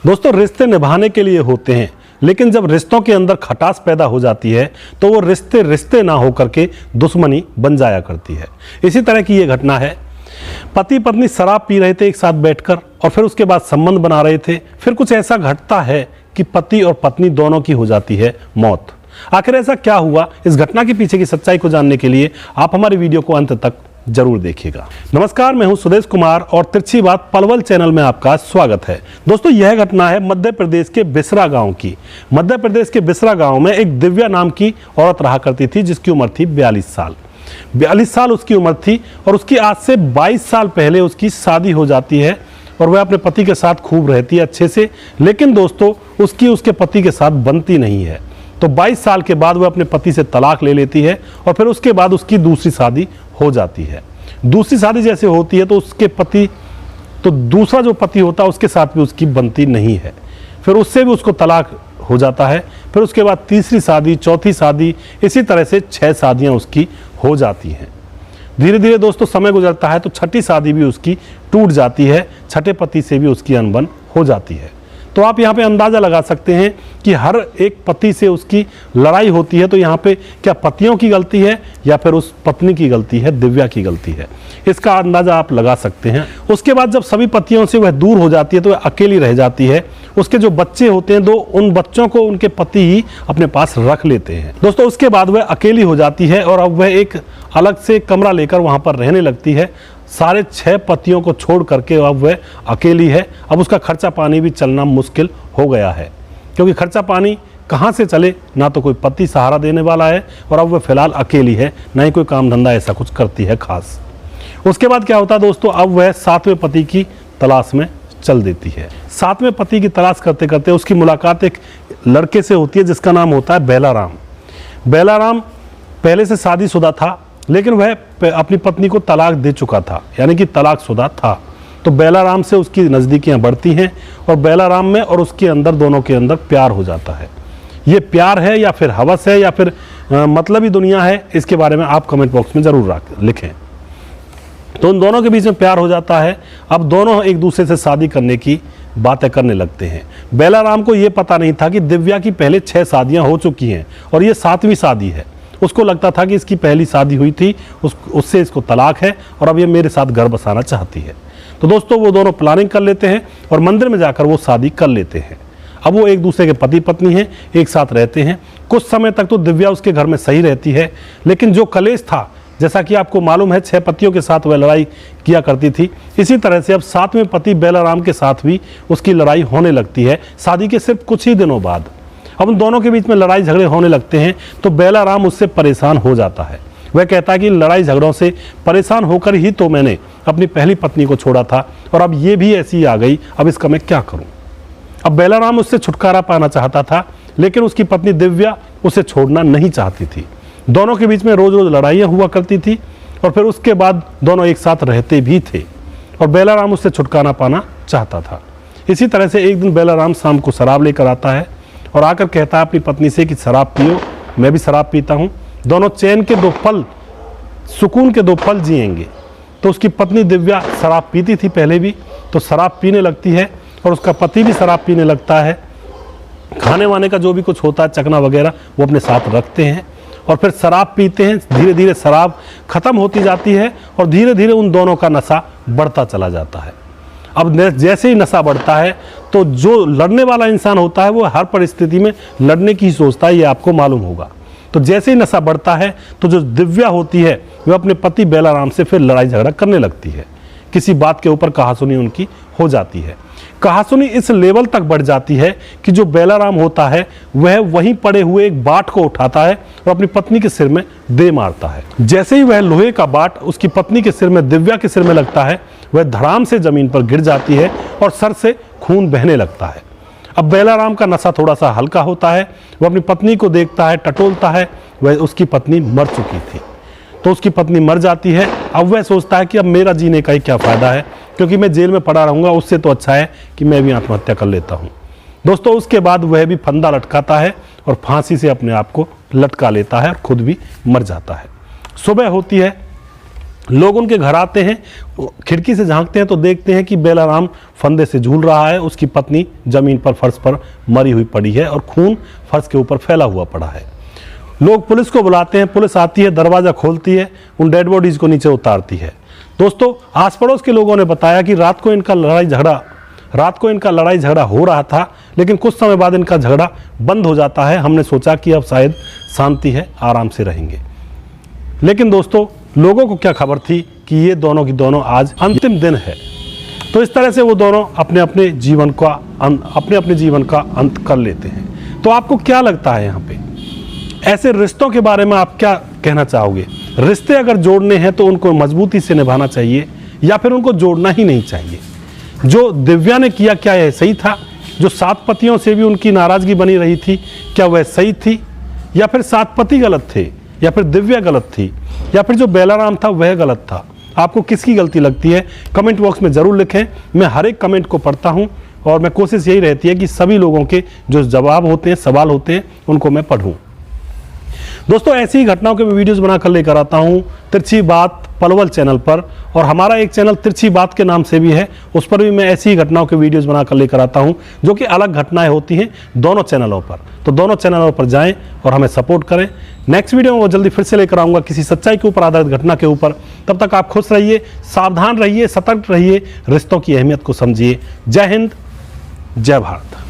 दोस्तों, रिश्ते निभाने के लिए होते हैं, लेकिन जब रिश्तों के अंदर खटास पैदा हो जाती है तो वो रिश्ते रिश्ते ना होकर के दुश्मनी बन जाया करती है। इसी तरह की ये घटना है। पति पत्नी शराब पी रहे थे एक साथ बैठकर और फिर उसके बाद संबंध बना रहे थे। फिर कुछ ऐसा घटता है कि पति और पत्नी दोनों की हो जाती है मौत। आखिर ऐसा क्या हुआ, इस घटना के पीछे की सच्चाई को जानने के लिए आप हमारी वीडियो को अंत तक जरूर देखिएगा। नमस्कार, मैं हूं सुदेश कुमार और तिरछी बात पलवल चैनल में आपका स्वागत है। दोस्तों, यह घटना है मध्य प्रदेश के बिसरा गांव की। मध्य प्रदेश के बिसरा गांव में एक दिव्या नाम की औरत रहा करती थी जिसकी उम्र थी 42 साल। 42 साल उसकी उम्र थी और उसकी आज से 22 साल पहले उसकी शादी हो जाती है और वह अपने पति के साथ खूब रहती है अच्छे से। लेकिन दोस्तों, उसके पति के साथ बनती नहीं है। तो 22 साल के बाद वह अपने पति से तलाक ले लेती है और फिर उसके बाद उसकी दूसरी शादी हो जाती है। दूसरी शादी जैसे होती है तो उसके पति, तो दूसरा जो पति होता है उसके साथ भी उसकी बनती नहीं है। फिर उससे भी उसको तलाक हो जाता है। फिर उसके बाद तीसरी शादी, चौथी शादी, इसी तरह से 6 शादियां उसकी हो जाती हैं। धीरे धीरे दोस्तों समय गुजरता है तो छठी शादी भी उसकी टूट जाती है। छठे पति से भी उसकी अनबन हो जाती है। तो आप यहाँ पे अंदाज़ा लगा सकते हैं कि हर एक पति से उसकी लड़ाई होती है। तो यहाँ पे क्या पतियों की गलती है या फिर उस पत्नी की गलती है, दिव्या की गलती है, इसका अंदाज़ा आप लगा सकते हैं। उसके बाद जब सभी पतियों से वह दूर हो जाती है तो वह अकेली रह जाती है। उसके जो बच्चे होते हैं, उन बच्चों को उनके पति ही अपने पास रख लेते हैं। दोस्तों, उसके बाद वह अकेली हो जाती है और अब वह एक अलग से कमरा लेकर वहाँ पर रहने लगती है। सारे 6 पतियों को छोड़ करके अब वह अकेली है। अब उसका खर्चा पानी भी चलना मुश्किल हो गया है, क्योंकि खर्चा पानी कहाँ से चले, ना तो कोई पति सहारा देने वाला है और अब वह फिलहाल अकेली है, ना ही कोई काम धंधा ऐसा कुछ करती है खास। उसके बाद क्या होता है दोस्तों, अब वह 7वें पति की तलाश में चल देती है। 7वें पति की तलाश करते करते उसकी मुलाकात एक लड़के से होती है जिसका नाम होता है बेलाराम। बेलाराम पहले से शादीशुदा था, लेकिन वह अपनी पत्नी को तलाक दे चुका था, यानी कि तलाकशुदा था। तो बेलाराम से उसकी नज़दीकियां बढ़ती हैं और बेलाराम में और उसके अंदर, दोनों के अंदर प्यार हो जाता है। ये प्यार है या फिर हवस है या फिर मतलबी दुनिया है, इसके बारे में आप कमेंट बॉक्स में ज़रूर लिखें। तो उन दोनों के बीच में प्यार हो जाता है। अब दोनों एक दूसरे से शादी करने की बातें करने लगते हैं। बेलाराम को ये पता नहीं था कि दिव्या की पहले 6 शादियाँ हो चुकी हैं और ये 7वीं शादी है। उसको लगता था कि इसकी पहली शादी हुई थी, उससे इसको तलाक है और अब ये मेरे साथ घर बसाना चाहती है। तो दोस्तों, वो दोनों प्लानिंग कर लेते हैं और मंदिर में जाकर वो शादी कर लेते हैं। अब वो एक दूसरे के पति पत्नी हैं, एक साथ रहते हैं। कुछ समय तक तो दिव्या उसके घर में सही रहती है, लेकिन जो कलेश था, जैसा कि आपको मालूम है 6 पतियों के साथ वह लड़ाई किया करती थी, इसी तरह से अब 7वें पति बेलाराम के साथ भी उसकी लड़ाई होने लगती है शादी के सिर्फ कुछ ही दिनों बाद। अब उन दोनों के बीच में लड़ाई झगड़े होने लगते हैं तो बेलाराम उससे परेशान हो जाता है। वह कहता है कि लड़ाई झगड़ों से परेशान होकर ही तो मैंने अपनी पहली पत्नी को छोड़ा था और अब ये भी ऐसी आ गई, अब इसका मैं क्या करूं। अब बेलाराम उससे छुटकारा पाना चाहता था, लेकिन उसकी पत्नी दिव्या उसे छोड़ना नहीं चाहती थी। दोनों के बीच में रोज रोज लड़ाइयाँ हुआ करती थी और फिर उसके बाद दोनों एक साथ रहते भी थे और बेलाराम उससे छुटकारा पाना चाहता था। इसी तरह से एक दिन बेलाराम शाम को शराब लेकर आता है और आकर कहता है अपनी पत्नी से कि शराब पियो, मैं भी शराब पीता हूँ, दोनों चैन के 2 पल, सुकून के 2 पल जिएंगे। तो उसकी पत्नी दिव्या शराब पीती थी पहले भी, तो शराब पीने लगती है और उसका पति भी शराब पीने लगता है। खाने वाने का जो भी कुछ होता है, चखना वगैरह, वो अपने साथ रखते हैं और फिर शराब पीते हैं। धीरे धीरे शराब खत्म होती जाती है और धीरे धीरे उन दोनों का नशा बढ़ता चला जाता है। अब जैसे ही नशा बढ़ता है तो जो लड़ने वाला इंसान होता है वो हर परिस्थिति में लड़ने की ही सोचता है, ये आपको मालूम होगा। तो जैसे ही नशा बढ़ता है तो जो दिव्या होती है वह अपने पति बेलाराम से फिर लड़ाई झगड़ा करने लगती है। किसी बात के ऊपर कहासुनी उनकी हो जाती है। कहासुनी इस लेवल तक बढ़ जाती है कि जो बेलाराम होता है वह वहीं पड़े हुए एक बाट को उठाता है और अपनी पत्नी के सिर में दे मारता है। जैसे ही वह लोहे का बाट उसकी पत्नी के सिर में, दिव्या के सिर में लगता है, वह धड़ाम से जमीन पर गिर जाती है और सर से खून बहने लगता है। अब बेलाराम का नशा थोड़ा सा हल्का होता है। वह अपनी पत्नी को देखता है, टटोलता है। वह उसकी पत्नी मर चुकी थी, तो उसकी पत्नी मर जाती है। अब वह सोचता है कि अब मेरा जीने का ही क्या फ़ायदा है, क्योंकि मैं जेल में पड़ा रहूँगा, उससे तो अच्छा है कि मैं भी आत्महत्या कर लेता हूँ। दोस्तों, उसके बाद वह भी फंदा लटकाता है और फांसी से अपने आप को लटका लेता है और खुद भी मर जाता है। सुबह होती है लोग उनके घर आते हैं, खिड़की से झांकते हैं तो देखते हैं कि बेलाराम फंदे से झूल रहा है, उसकी पत्नी जमीन पर फर्श पर मरी हुई पड़ी है और खून फर्श के ऊपर फैला हुआ पड़ा है। लोग पुलिस को बुलाते हैं, पुलिस आती है, दरवाज़ा खोलती है, उन डेड बॉडीज़ को नीचे उतारती है। दोस्तों, आस पड़ोस के लोगों ने बताया कि रात को इनका लड़ाई झगड़ा हो रहा था, लेकिन कुछ समय बाद इनका झगड़ा बंद हो जाता है। हमने सोचा कि अब शायद शांति है, आराम से रहेंगे। लेकिन दोस्तों, लोगों को क्या खबर थी कि ये दोनों की दोनों आज अंतिम दिन है। तो इस तरह से वो दोनों अपने अपने जीवन का अंत कर लेते हैं। तो आपको क्या लगता है यहाँ पे ऐसे रिश्तों के बारे में आप क्या कहना चाहोगे? रिश्ते अगर जोड़ने हैं तो उनको मजबूती से निभाना चाहिए या फिर उनको जोड़ना ही नहीं चाहिए? जो दिव्या ने किया, क्या यह सही था? जो 7 पतियों से भी उनकी नाराजगी बनी रही थी, क्या वह सही थी? या फिर 7 पति गलत थे, या फिर दिव्या गलत थी, या फिर जो बेलाराम था वह गलत था? आपको किसकी गलती लगती है? कमेंट बॉक्स में ज़रूर लिखें। मैं हर एक कमेंट को पढ़ता हूं और मैं कोशिश यही रहती है कि सभी लोगों के जो जवाब होते हैं, सवाल होते हैं, उनको मैं पढ़ूं। दोस्तों, ऐसी ही घटनाओं के मैं वीडियोस बनाकर लेकर आता हूं तिरछी बात पलवल चैनल पर, और हमारा एक चैनल तिरछी बात के नाम से भी है, उस पर भी मैं ऐसी ही घटनाओं के वीडियोस बनाकर लेकर आता हूं जो कि अलग घटनाएं होती हैं दोनों चैनलों पर। तो दोनों चैनलों पर जाएं और हमें सपोर्ट करें। नेक्स्ट वीडियो में वो जल्दी फिर से लेकर आऊँगा किसी सच्चाई के ऊपर आधारित घटना के ऊपर। तब तक आप खुश रहिए, सावधान रहिए, सतर्क रहिए, रिश्तों की अहमियत को समझिए। जय हिंद, जय भारत।